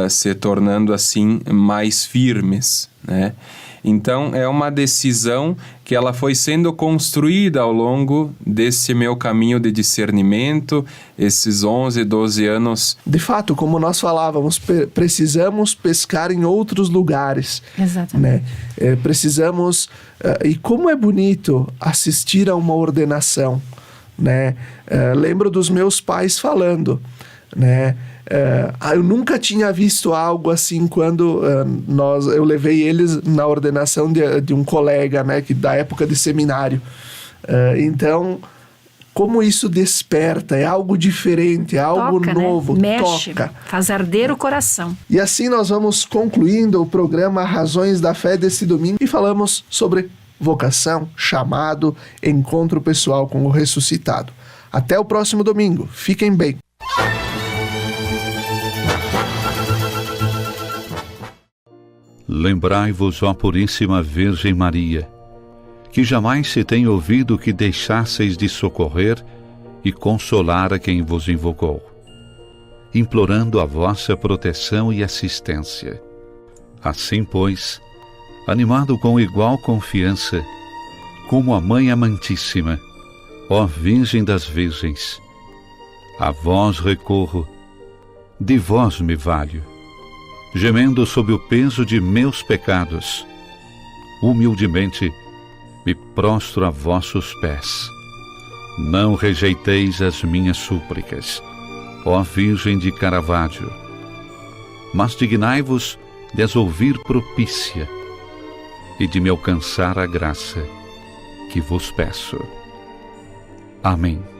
se tornando assim mais firmes, né? Então é uma decisão que ela foi sendo construída ao longo desse meu caminho de discernimento, esses 11, 12 anos.
De fato, como nós falávamos, precisamos pescar em outros lugares.
Exatamente.
Né? Precisamos... e como é bonito assistir a uma ordenação, né? Lembro dos meus pais falando, né? Eu nunca tinha visto algo assim quando eu levei eles na ordenação de um colega, né, da época de seminário. Então, como isso desperta, é algo diferente, é algo novo,
né? Mexe,
toca.
Faz arder o coração.
E assim nós vamos concluindo o programa Razões da Fé desse domingo e falamos sobre vocação, chamado, encontro pessoal com o ressuscitado. Até o próximo domingo. Fiquem bem.
Lembrai-vos, ó Puríssima Virgem Maria, que jamais se tem ouvido que deixasseis de socorrer e consolar a quem vos invocou, implorando a vossa proteção e assistência. Assim, pois, animado com igual confiança, como a Mãe Amantíssima, ó Virgem das Virgens, a vós recorro, de vós me valho, gemendo sob o peso de meus pecados, humildemente me prostro a vossos pés. Não rejeiteis as minhas súplicas, ó Virgem de Caravaggio, mas dignai-vos de as ouvir propícia e de me alcançar a graça que vos peço. Amém.